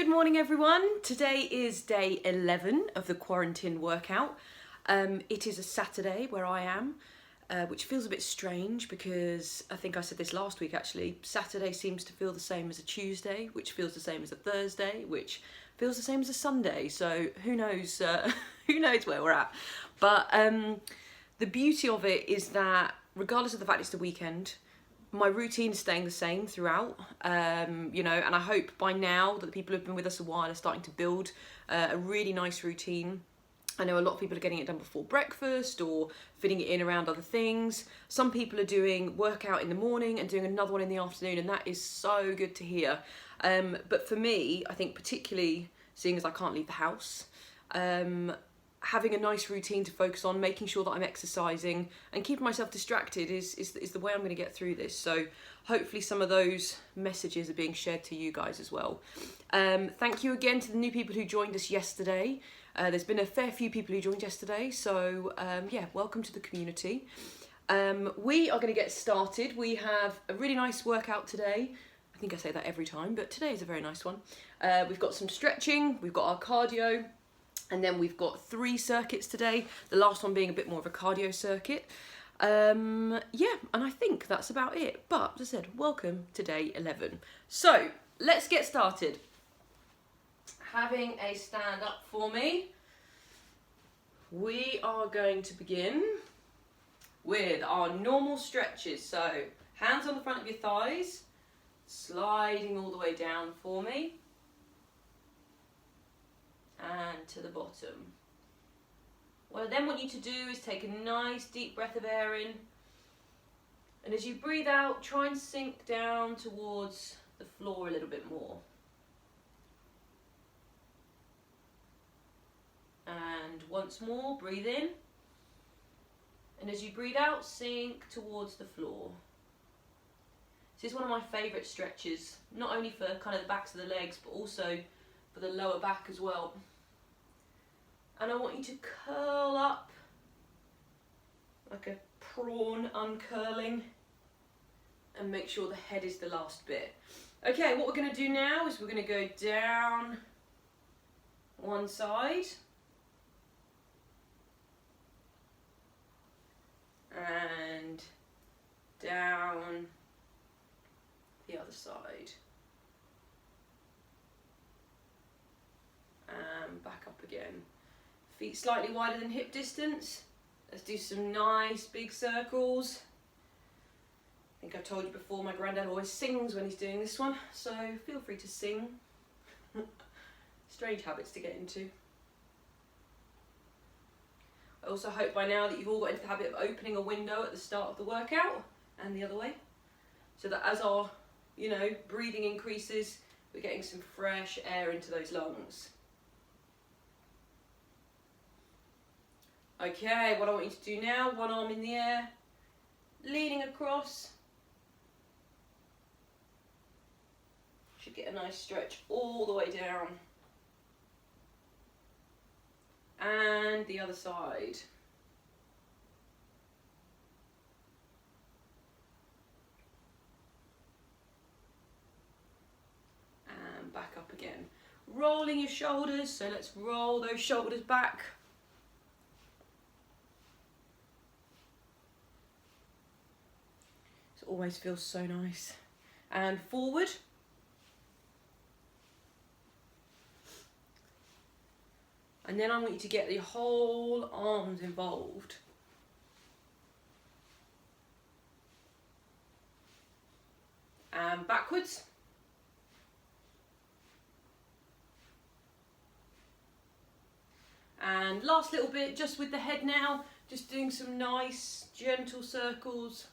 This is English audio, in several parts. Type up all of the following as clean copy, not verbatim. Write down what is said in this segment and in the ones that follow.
Good morning everyone. Today is day 11 of the Quaran-Tin workout. It is a Saturday where I am, which feels a bit strange because I think I said this last week actually. Saturday seems to feel the same as a Tuesday, which feels the same as a Thursday, which feels the same as a Sunday. So who knows, who knows where we're at. But the beauty of it is that regardless of the fact it's the weekend, my routine is staying the same throughout, you know, and I hope by now that the people who've been with us a while are starting to build a really nice routine. I know a lot of people are getting it done before breakfast or fitting it in around other things. Some people are doing workout in the morning and doing another one in the afternoon, and that is so good to hear. But for me, I think particularly seeing as I can't leave the house, having a nice routine to focus on, making sure that I'm exercising and keeping myself distracted is the way I'm going to get through this. So hopefully some of those messages are being shared to you guys as well. Thank you again to the new people who joined us yesterday. There's been a fair few people who joined yesterday, so yeah, welcome to the community. We are going to get started. We have a really nice workout today. I think I say that every time, but today is a very nice one. We've got some stretching, we've got our cardio, and then we've got 3 circuits today, the last one being a bit more of a cardio circuit. Yeah, and I think that's about it. But as I said, welcome to day 11. So let's get started. Having a stand up for me, we are going to begin with our normal stretches. So hands on the front of your thighs, sliding all the way down for me, and to the bottom. What I then want you to do is take a nice deep breath of air in, and as you breathe out, try and sink down towards the floor a little bit more. And once more, breathe in, and as you breathe out, sink towards the floor. This is one of my favourite stretches, not only for kind of the backs of the legs, but also for the lower back as well. And I want you to curl up like a prawn uncurling and make sure the head is the last bit. Okay, what we're going to do now is we're going to go down one side and down the other side and back up again. Feet slightly wider than hip distance. Let's do some nice big circles. I think I've told you before, my granddad always sings when he's doing this one, so feel free to sing. Strange habits to get into. I also hope by now that you've all got into the habit of opening a window at the start of the workout and the other way, so that as our, you know, breathing increases, we're getting some fresh air into those lungs. Okay, what I want you to do now, one arm in the air, leaning across. Should get a nice stretch all the way down. And the other side. And back up again. Rolling your shoulders, so let's roll those shoulders back. It always feels so nice. And forward. And then I want you to get the whole arms involved. And backwards. And last little bit, just with the head now, just doing some nice gentle circles.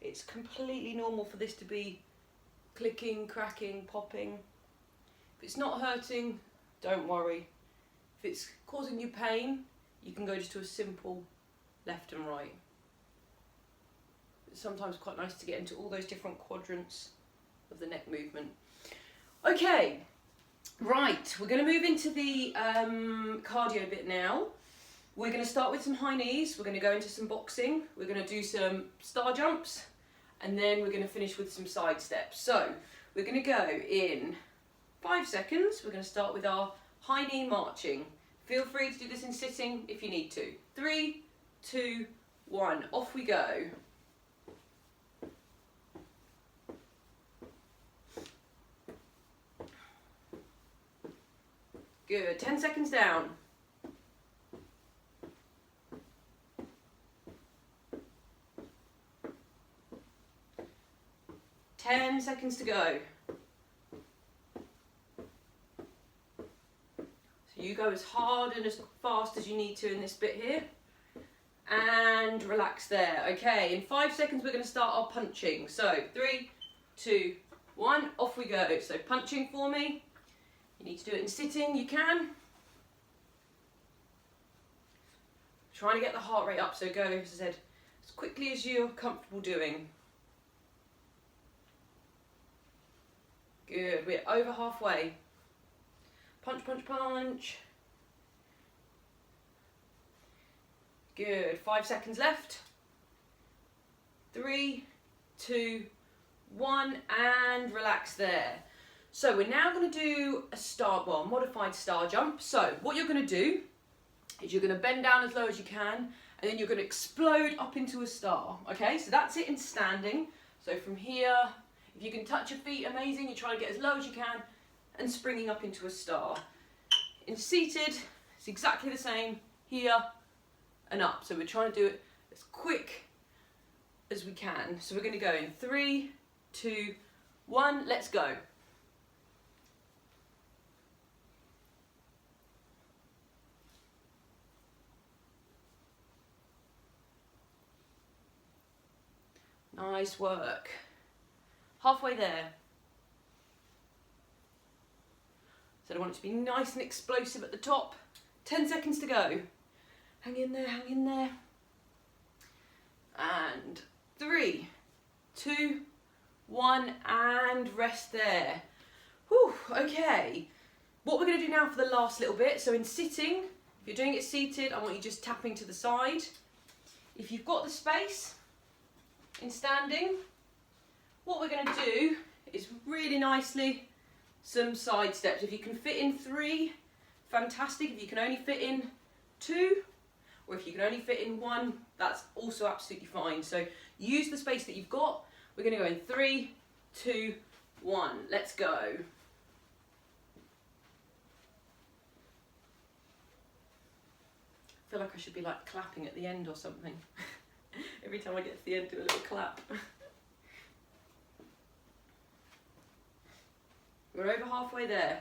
It's completely normal for this to be clicking, cracking, popping. If it's not hurting, don't worry. If it's causing you pain, you can go just to a simple left and right. It's sometimes quite nice to get into all those different quadrants of the neck movement. Okay, right, we're going to move into the cardio bit now. We're going to start with some high knees, we're going to go into some boxing, we're going to do some star jumps, and then we're going to finish with some side steps. So we're going to go in 5 seconds, we're going to start with our high knee marching. Feel free to do this in sitting if you need to. 3, 2, 1, off we go. Good, 10 seconds down. Ten seconds to go. So you go as hard and as fast as you need to in this bit here. And relax there. Okay, in 5 seconds we're going to start our punching. So 3, 2, 1, off we go. So punching for me. You need to do it in sitting, you can. Trying to get the heart rate up, so go, as I said, as quickly as you're comfortable doing. Good, we're over halfway. Punch, punch, punch. Good, 5 seconds left. 3, 2, 1, and relax there. So we're now going to do a modified star jump. So what you're going to do is you're going to bend down as low as you can, and then you're going to explode up into a star. Okay, so that's it in standing. So from here, if you can touch your feet, amazing. You try to get as low as you can, and springing up into a star. In seated, it's exactly the same, here and up. So we're trying to do it as quick as we can. So we're going to go in 3, 2, 1, let's go. Nice work. Halfway there. So I want it to be nice and explosive at the top. 10 seconds to go. Hang in there, hang in there. And 3, 2, 1, and rest there. Whew, okay. What we're going to do now for the last little bit, so in sitting, if you're doing it seated, I want you just tapping to the side. If you've got the space, in standing, what we're going to do is really nicely some side steps. If you can fit in 3, fantastic. If you can only fit in 2, or if you can only fit in 1, that's also absolutely fine. So use the space that you've got. We're going to go in 3, 2, 1. Let's go. I feel like I should be like clapping at the end or something. Every time I get to the end, do a little clap. We're over halfway there.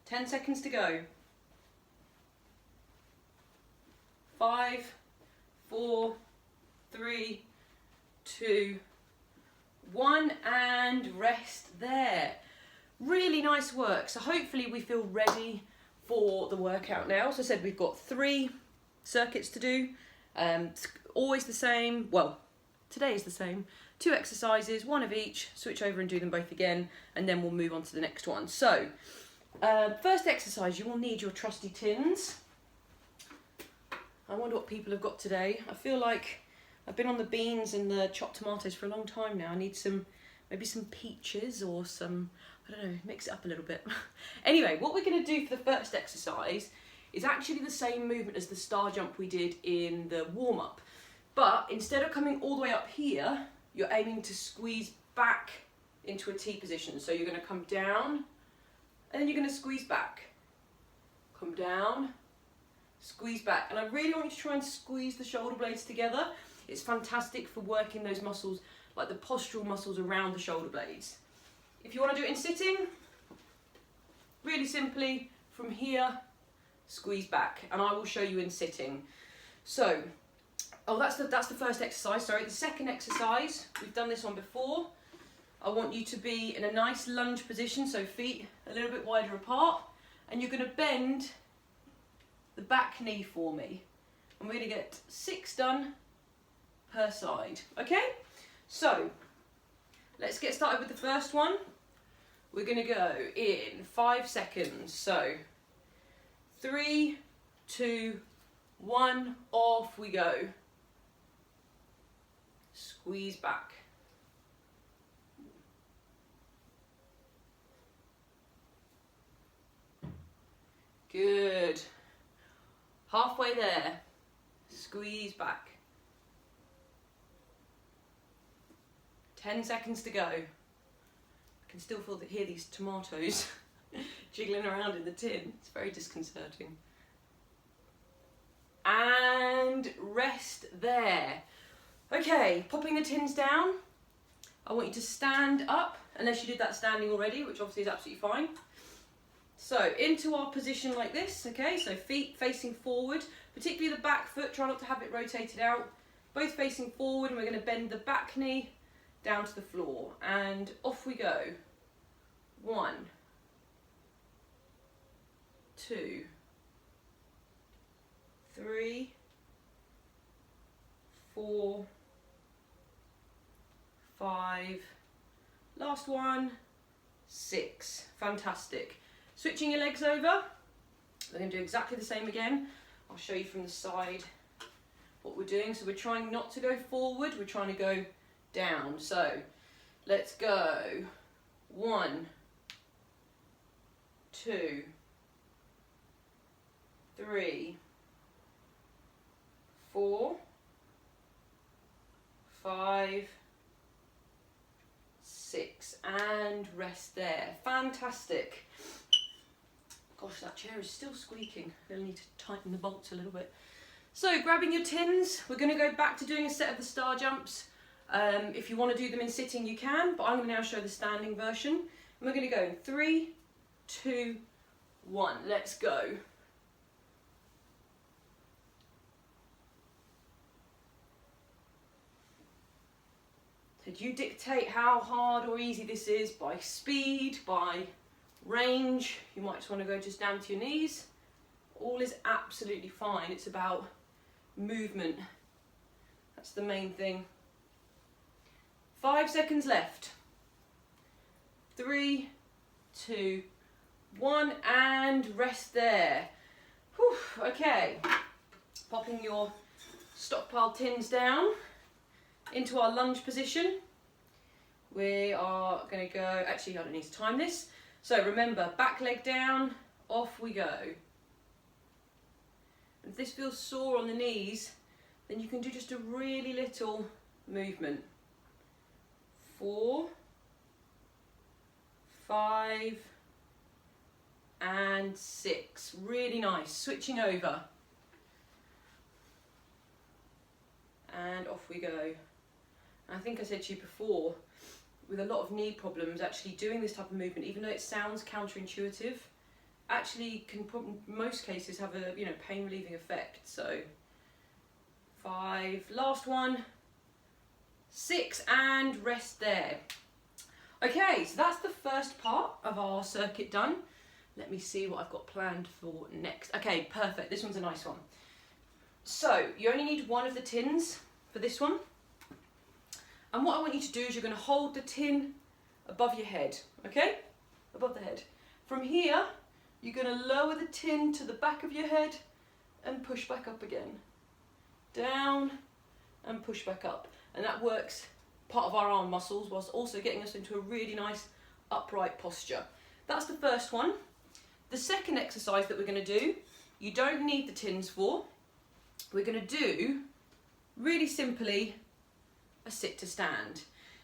10 seconds to go. 5, 4, 3, 2, 1, and rest there. Really nice work. So hopefully we feel ready for the workout now. As I said, we've got 3 circuits to do. It's always the same. Well, today is the same. 2 exercises, 1 of each. Switch over and do them both again, and then we'll move on to the next one. So, first exercise, you will need your trusty tins. I wonder what people have got today. I feel like I've been on the beans and the chopped tomatoes for a long time now. I need maybe some peaches or some, I don't know, mix it up a little bit. Anyway, what we're going to do for the first exercise is actually the same movement as the star jump we did in the warm-up. But instead of coming all the way up here, you're aiming to squeeze back into a T position. So you're going to come down, and then you're going to squeeze back. Come down, squeeze back. And I really want you to try and squeeze the shoulder blades together. It's fantastic for working those muscles, like the postural muscles around the shoulder blades. If you want to do it in sitting, really simply, from here, squeeze back, and I will show you in sitting. So, that's the first exercise, sorry. The second exercise, we've done this one before. I want you to be in a nice lunge position, so feet a little bit wider apart, and you're going to bend the back knee for me. And we're going to get 6 done per side, okay? So, let's get started with the first one. We're going to go in 5 seconds, so 3, 2, 1, off we go. Squeeze back. Good. Halfway there. Squeeze back. 10 seconds to go. I can still hear these tomatoes jiggling around in the tin. It's very disconcerting. And rest there. Okay, popping the tins down. I want you to stand up, unless you did that standing already, which obviously is absolutely fine. So into our position like this, okay, so feet facing forward, particularly the back foot, try not to have it rotated out, both facing forward, and we're going to bend the back knee down to the floor, and off we go. 1, 2, 3, 4, 5, last one, 6. Fantastic. Switching your legs over, we're going to do exactly the same again. I'll show you from the side what we're doing. So we're trying not to go forward, we're trying to go down. So let's go. 1, 2, 3, 4, 5, 6, and rest there. Fantastic. Gosh, that chair is still squeaking. I'll need to tighten the bolts a little bit. So, grabbing your tins, we're going to go back to doing a set of the star jumps. If you want to do them in sitting, you can, but I'm going to now show the standing version. And we're going to go in 3, 2, 1. Let's go. So you dictate how hard or easy this is by speed, by range. You might just want to go just down to your knees. All is absolutely fine. It's about movement. That's the main thing. 5 seconds left. 3, 2, 1, and rest there. Whew, okay. Popping your stockpile tins down into our lunge position. We are going to go, actually I don't need to time this. So remember, back leg down, off we go. If this feels sore on the knees, then you can do just a really little movement. 4, 5, and 6. Really nice. Switching over. And off we go. I think I said to you before, with a lot of knee problems, actually doing this type of movement, even though it sounds counterintuitive, actually can in most cases have a pain relieving effect. So 5, last one, 6, and rest there. Okay, so that's the first part of our circuit done. Let me see what I've got planned for next. Okay, perfect. This one's a nice one. So you only need one of the tins for this one. And what I want you to do is you're going to hold the tin above your head, okay? Above the head. From here, you're going to lower the tin to the back of your head and push back up again. Down and push back up. And that works part of our arm muscles whilst also getting us into a really nice upright posture. That's the first one. The second exercise that we're going to do, you don't need the tins for. We're going to do, really simply, a sit to stand.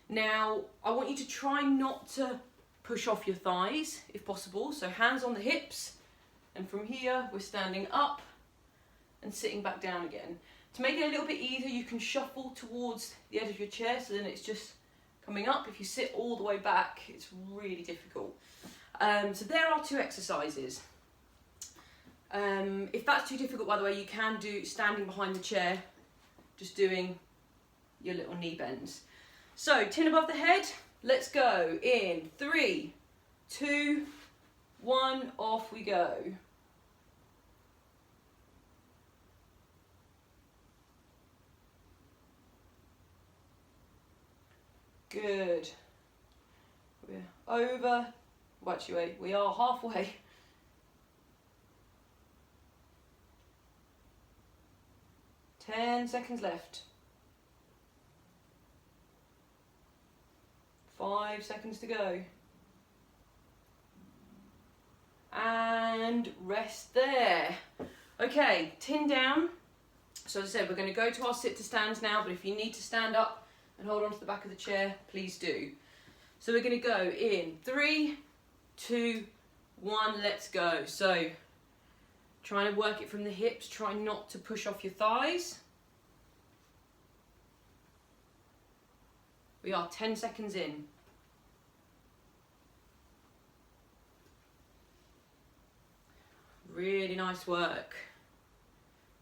Now, I want you to try not to push off your thighs if possible. So hands on the hips, and from here we're standing up and sitting back down again. To make it a little bit easier, you can shuffle towards the edge of your chair, so then it's just coming up. If you sit all the way back, it's really difficult. So there are 2 exercises. If that's too difficult, by the way, you can do standing behind the chair, just doing your little knee bends. So tin above the head, let's go in 3, 2, 1, off we go. Good. We're over, well, actually we are halfway. Ten seconds left. 5 seconds to go. and rest there. Okay, tin down. So as I said, we're going to go to our sit to stands now, but if you need to stand up and hold on to the back of the chair, please do. So we're going to go in 3, 2, 1, let's go. So trying to work it from the hips, try not to push off your thighs. We are 10 seconds in. Really nice work.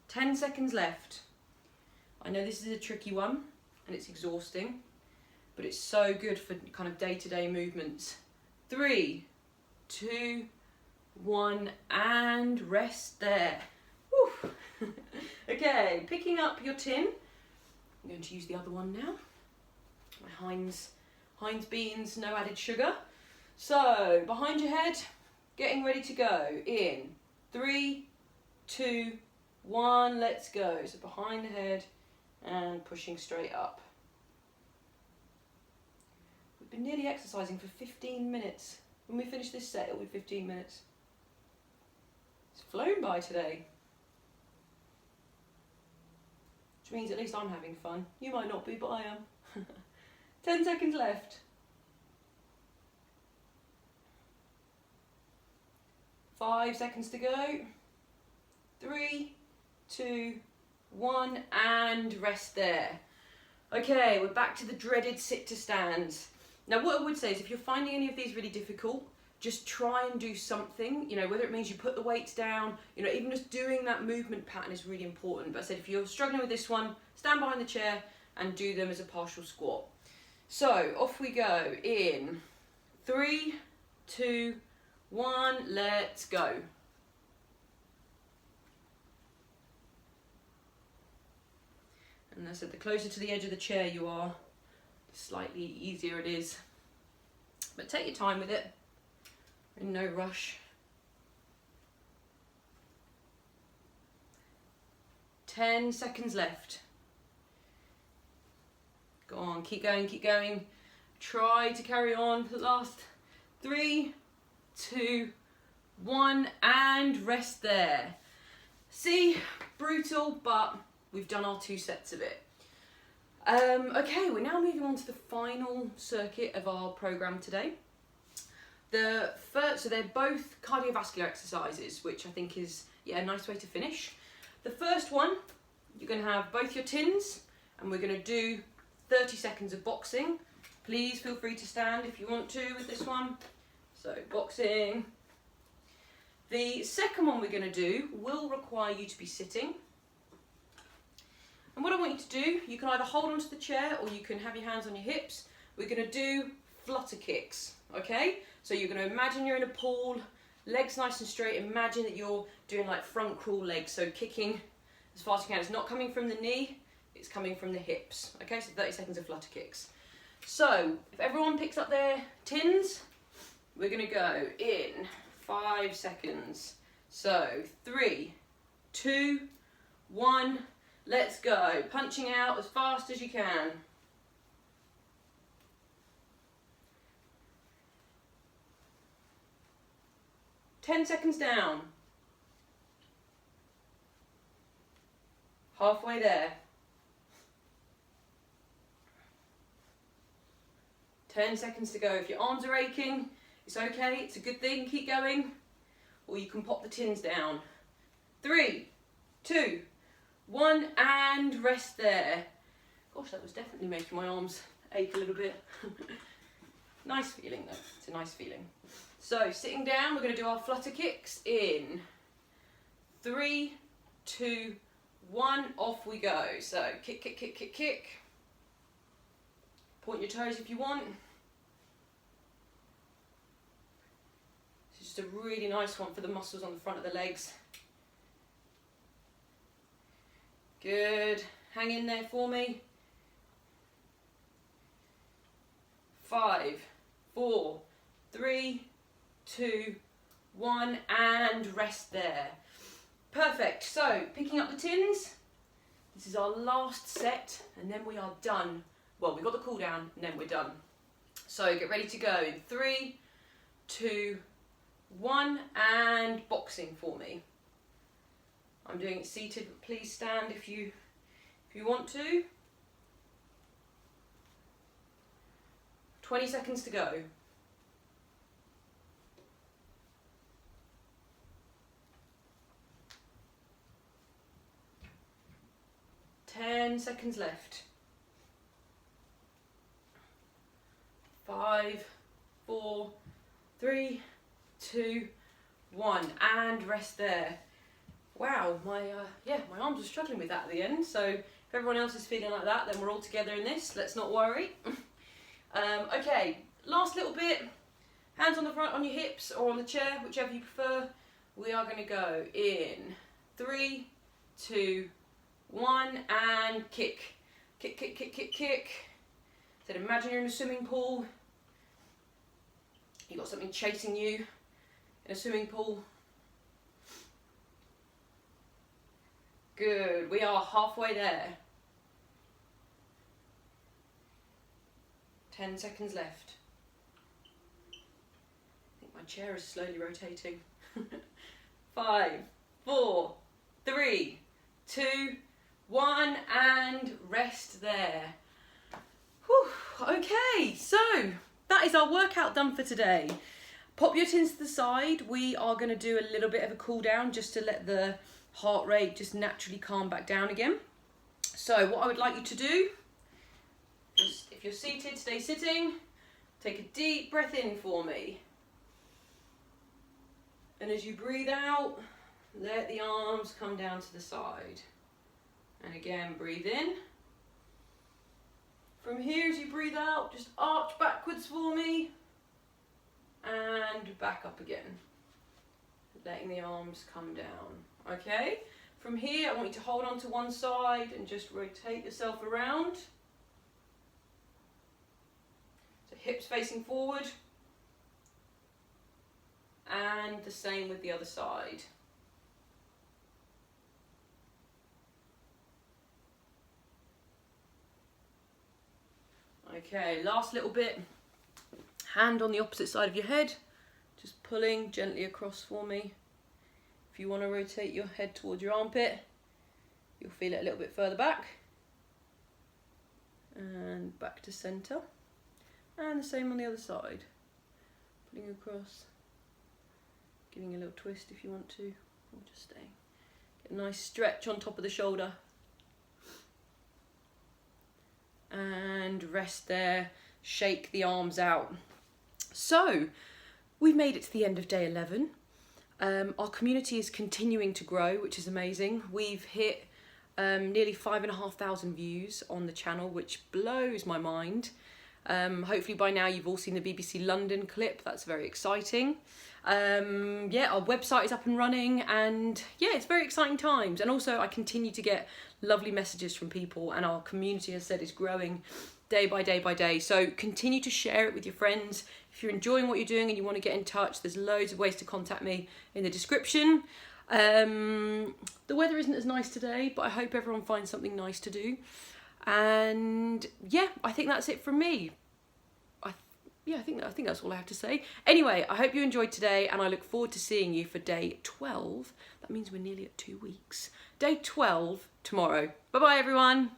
10 seconds left. I know this is a tricky one and it's exhausting, but it's so good for kind of day-to-day movements. 3, 2, 1, and rest there. Woo. Okay, picking up your tin. I'm going to use the other one now. My Heinz beans, no added sugar. So, behind your head, getting ready to go. In 3, 2, 1, let's go. So behind the head and pushing straight up. We've been nearly exercising for 15 minutes. When we finish this set, it'll be 15 minutes. It's flown by today. Which means at least I'm having fun. You might not be, but I am. 10 seconds left. 5 seconds to go. 3, 2, 1, and rest there. Okay, we're back to the dreaded sit to stands. Now what I would say is if you're finding any of these really difficult, just try and do something, you know, whether it means you put the weights down, you know, even just doing that movement pattern is really important. But I said if you're struggling with this one, stand behind the chair and do them as a partial squat. So off we go in 3, 2, 1, let's go. And I said the closer to the edge of the chair you are, the slightly easier it is. But take your time with it, in no rush. 10 seconds left. Go on, keep going, keep going. Try to carry on for the last 3, 2, 1, and rest there. See, brutal, but we've done our 2 sets of it. Okay, we're now moving on to the final circuit of our program today. So they're both cardiovascular exercises, which I think is a nice way to finish. The first one, you're going to have both your tins, and we're going to do 30 seconds of boxing. Please feel free to stand if you want to with this one. So boxing. The second one we're going to do will require you to be sitting. And what I want you to do, you can either hold onto the chair or you can have your hands on your hips. We're going to do flutter kicks, okay? So you're going to imagine you're in a pool, legs nice and straight. Imagine that you're doing like front crawl legs, so kicking as fast as you can. It's not coming from the knee, it's coming from the hips. Okay, so 30 seconds of flutter kicks. So if everyone picks up their tins, we're going to go in 5 seconds. So 3, 2, 1, let's go. Punching out as fast as you can. Ten seconds down. Halfway there. 10 seconds to go. If your arms are aching, it's okay, it's a good thing, keep going. Or you can pop the tins down. 3, 2, 1, and rest there. Gosh, that was definitely making my arms ache a little bit. Nice feeling though, it's a nice feeling. So sitting down, we're going to do our flutter kicks in 3, 2, 1, off we go. So kick, kick, kick, kick, kick. Point your toes if you want. It's just a really nice one for the muscles on the front of the legs. Good, hang in there for me. 5, 4, 3, 2, 1, and rest there. Perfect, so picking up the tins, this is our last set and then we are done. Well, we've got the cool down and then we're done. So get ready to go in 3, 2, 1, and boxing for me. I'm doing it seated, but please stand if you want to. 20 seconds to go. 10 seconds left. 5, 4, 3, 2, 1, and rest there. Wow, my arms are struggling with that at the end. So if everyone else is feeling like that, then we're all together in this. Let's not worry. Okay, last little bit. Hands on the front, on your hips or on the chair, whichever you prefer. We are going to go in 3, 2, 1, and kick. Kick, kick, kick, kick, kick. So imagine you're in a swimming pool. You've got something chasing you in a swimming pool. Good, we are halfway there. 10 seconds left. I think my chair is slowly rotating. 5, 4, 3, 2, 1, and rest there. Whew. Okay, so that is our workout done for today. Pop your tins to the side. We are going to do a little bit of a cool down just to let the heart rate just naturally calm back down again. So what I would like you to do, just if you're seated, stay sitting. Take a deep breath in for me. And as you breathe out, let the arms come down to the side. And again, breathe in. From here, as you breathe out, just arch backwards for me. And back up again. Letting the arms come down. Okay? From here, I want you to hold on to one side and just rotate yourself around. So hips facing forward. And the same with the other side. Okay, last little bit. Hand on the opposite side of your head, just pulling gently across for me. If you want to rotate your head towards your armpit, you'll feel it a little bit further back. And back to centre. And the same on the other side. Pulling across, giving a little twist if you want to, or just stay. Get a nice stretch on top of the shoulder. And rest there, shake the arms out. So, we've made it to the end of day 11. Our community is continuing to grow, which is amazing. We've hit nearly 5,500 views on the channel, which blows my mind. Hopefully by now you've all seen the BBC London clip. That's very exciting. Yeah, our website is up and running, and yeah, it's very exciting times. And also I continue to get lovely messages from people, and our community, as I said, is growing day by day by day. So continue to share it with your friends. If you're enjoying what you're doing and you want to get in touch, there's loads of ways to contact me in the description. The weather isn't as nice today, but I hope everyone finds something nice to do. And yeah, I think that's it from me. I think that's all I have to say. Anyway, I hope you enjoyed today, and I look forward to seeing you for day 12. That means we're nearly at 2 weeks. Day 12 tomorrow. Bye bye everyone.